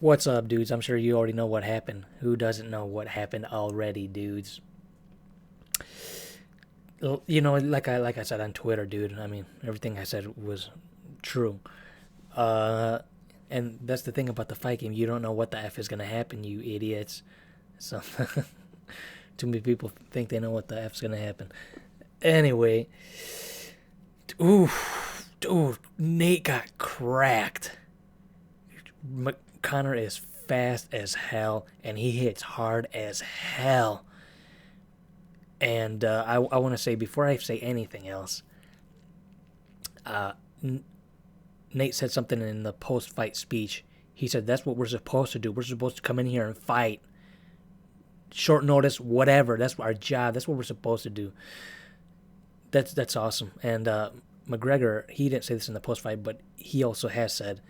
What's up, dudes? I'm sure you already know what happened. Who doesn't know what happened already, dudes? Like I said on Twitter, dude. I mean, everything I said was true. Uh, and that's the thing about the fight game. You don't know what the f is gonna happen, you idiots. So too many people think they know what the f's gonna happen. Anyway, ooh, dude, Nate got cracked. Conor is fast as hell, and he hits hard as hell. And I want to say, before I say anything else, uh, Nate said something in the post-fight speech. He said, that's what we're supposed to do. We're supposed to come in here and fight. Short notice, whatever. That's our job. That's what we're supposed to do. That's awesome. And McGregor, he didn't say this in the post-fight, but he also has said,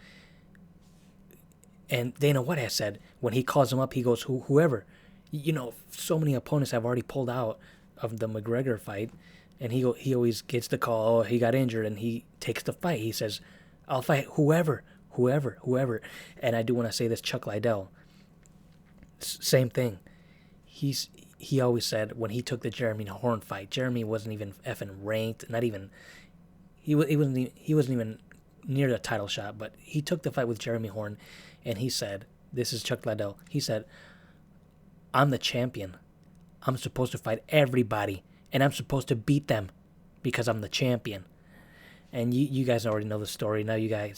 and Dana White has said, when he calls him up, he goes, whoever. So many opponents have already pulled out of the McGregor fight, and he always gets the call, oh, he got injured, and he takes the fight. He says, I'll fight whoever. And I do want to say this, Chuck Liddell, same thing. He always said when he took the Jeremy Horn fight, Jeremy wasn't even effing ranked, not even, he wasn't even near the title shot, but he took the fight with Jeremy Horn, and he said, this is Chuck Liddell, he said, I'm the champion. I'm supposed to fight everybody, and I'm supposed to beat them because I'm the champion. And you guys already know the story. Now you got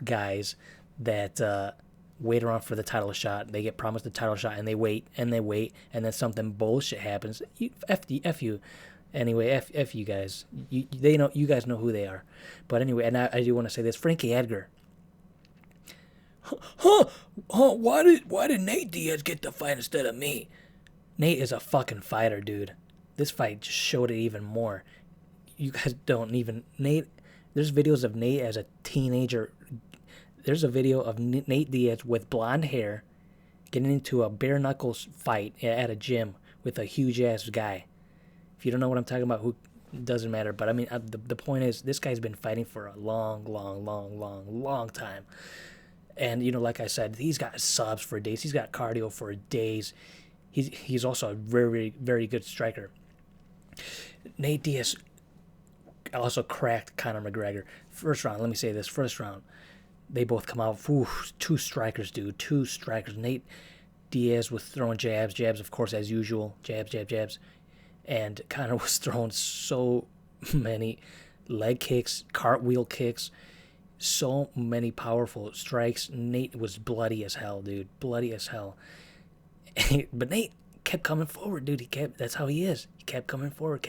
guys that wait around for the title shot. They get promised the title shot, and they wait, and then something bullshit happens. F you. Anyway, F you guys. You guys know who they are. But anyway, and I do want to say this. Frankie Edgar. Huh? Why did Nate Diaz get the fight instead of me? Nate is a fucking fighter, dude. This fight just showed it even more. You guys don't even... Nate... There's videos of Nate as a teenager. There's a video of Nate Diaz with blonde hair getting into a bare knuckles fight at a gym with a huge ass guy. If you don't know what I'm talking about, who doesn't matter. But I mean, the point is, this guy's been fighting for a long time. And, like I said, he's got subs for days. He's got cardio for days. He's also a very, very good striker. Nate Diaz also cracked Conor McGregor. First round, let me say this. First round, they both come out. Ooh, two strikers, dude. Two strikers. Nate Diaz was throwing jabs, of course, as usual. Jabs. And Conor was throwing so many leg kicks, cartwheel kicks, so many powerful strikes. Nate was bloody as hell, dude. Bloody as hell. But Nate kept coming forward, dude. That's how he is. He kept coming forward.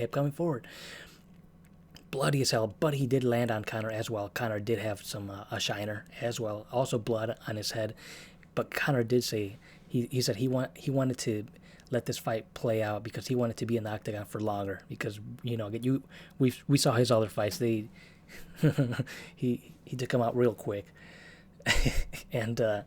Bloody as hell, but he did land on Conor as well. Conor did have some a shiner as well. Also blood on his head. But Conor did say, he said he wanted to let this fight play out because he wanted to be in the octagon for longer. Because, we saw his other fights. He took him out real quick. And it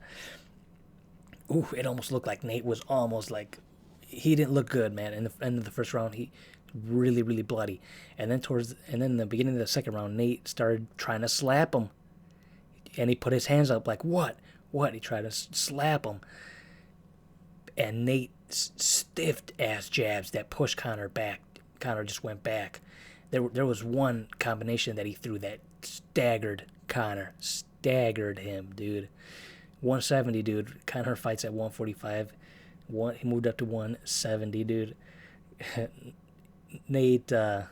almost looked like Nate was almost like, he didn't look good, man. In the end of the first round, he really, really bloody. And then in the beginning of the second round, Nate started trying to slap him. And he put his hands up like, what? He tried to slap him. And Nate stiffed ass jabs that pushed Conor back. Conor just went back. There was one combination that he threw that staggered Conor. Staggered him, dude. 170, dude. Conor fights at 145. He moved up to 170, dude. Nate, I'm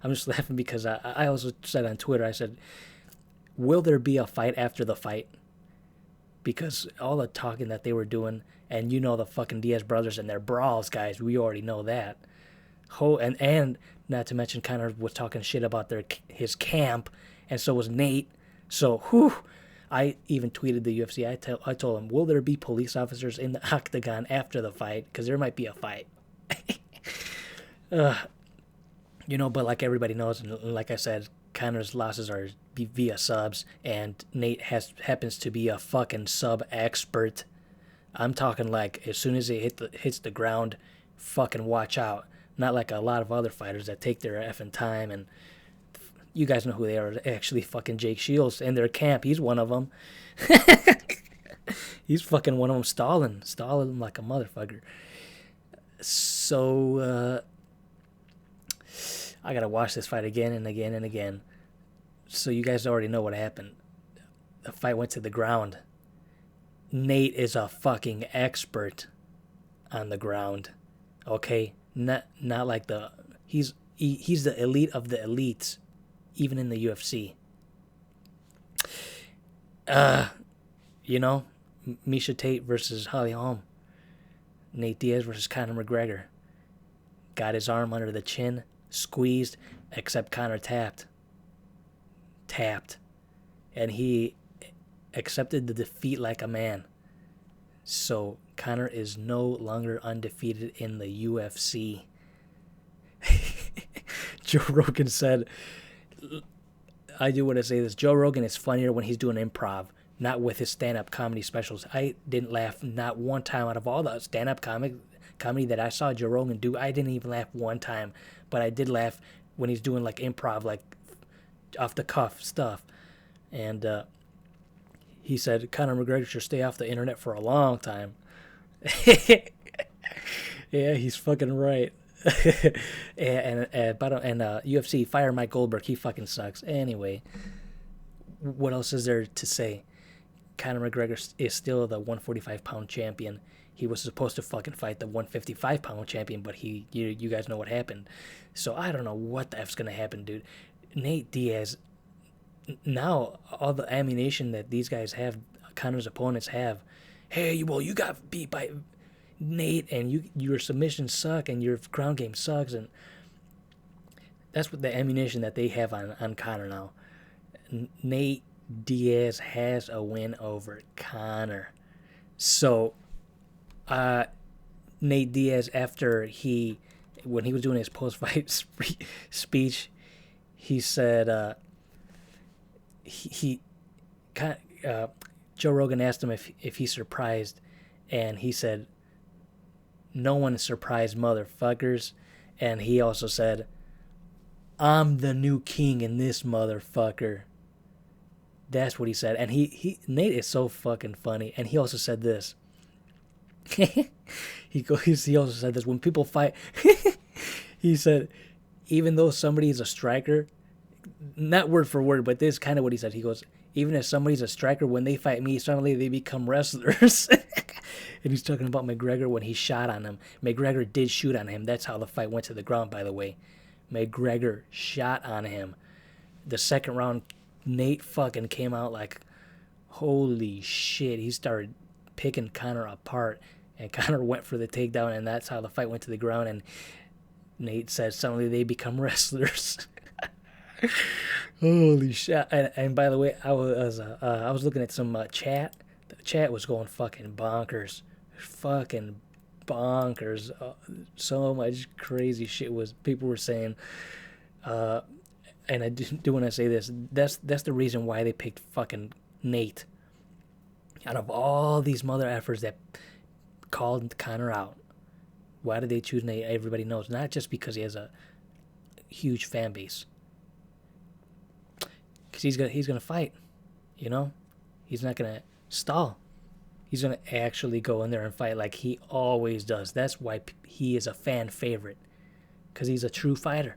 just laughing because I also said on Twitter, I said, will there be a fight after the fight? Because all the talking that they were doing, and the fucking Diaz brothers and their brawls, guys, we already know that. And not to mention Conor was talking shit about his camp, and so was Nate. So, I even tweeted the UFC. I told him, will there be police officers in the octagon after the fight? Because there might be a fight. But like everybody knows, and like I said, Conor's losses are via subs, and Nate happens to be a fucking sub expert. I'm talking like as soon as it hits the ground, fucking watch out. Not like a lot of other fighters that take their effing time and You guys know who they are. Actually, fucking Jake Shields in their camp. He's one of them. He's fucking one of them stalling like a motherfucker. So, I gotta watch this fight again and again and again. So you guys already know what happened. The fight went to the ground. Nate is a fucking expert on the ground. Okay? Not like he's the elite of the elites, even in the UFC. You know, Miesha Tate versus Holly Holm. Nate Diaz versus Conor McGregor. Got his arm under the chin, squeezed, except Conor tapped. And he accepted the defeat like a man. So Conor is no longer undefeated in the UFC. Joe Rogan said, I do want to say this, Joe Rogan is funnier when he's doing improv, not with his stand-up comedy specials. I didn't laugh not one time out of all the stand-up comedy that I saw Joe Rogan do. I didn't even laugh one time, but I did laugh when he's doing like improv, like off the cuff stuff. And he said Conor McGregor should stay off the internet for a long time. Yeah, he's fucking right. and UFC, fire Mike Goldberg. He fucking sucks. Anyway, what else is there to say? Conor McGregor is still the 145-pound champion. He was supposed to fucking fight the 155-pound champion, but you guys know what happened. So I don't know what the F's gonna happen, dude. Nate Diaz, now all the ammunition that these guys have, Conor's opponents have, hey, well, you got beat by Nate, and your submissions suck, and your ground game sucks, and that's what the ammunition that they have on Conor now. Nate Diaz has a win over Conor. So, Nate Diaz, when he was doing his post-fight speech, he said, Joe Rogan asked him if he's surprised, and he said, no one is surprised, motherfuckers. And he also said, I'm the new king in this motherfucker. That's what he said. And Nate is so fucking funny. And he also said this. He also said this, when people fight, he said, even though somebody is a striker, not word for word, but this is kind of what he said. He goes, even if somebody's a striker, when they fight me, suddenly they become wrestlers. And he's talking about McGregor when he shot on him. McGregor did shoot on him. That's how the fight went to the ground, by the way. McGregor shot on him. The second round, Nate fucking came out like, holy shit. He started picking Conor apart, and Conor went for the takedown, and that's how the fight went to the ground. And Nate said suddenly they become wrestlers. Holy shit. And by the way, I was looking at some chat. The chat was going fucking bonkers. Fucking bonkers. So much crazy shit people were saying. And I do want to say this. That's the reason why they picked fucking Nate. Out of all these mother effers that called Conor out, why did they choose Nate? Everybody knows. Not just because he has a huge fan base. Because he's gonna fight. You know? He's not gonna stall. He's going to actually go in there and fight like he always does. That's why he is a fan favorite, because he's a true fighter.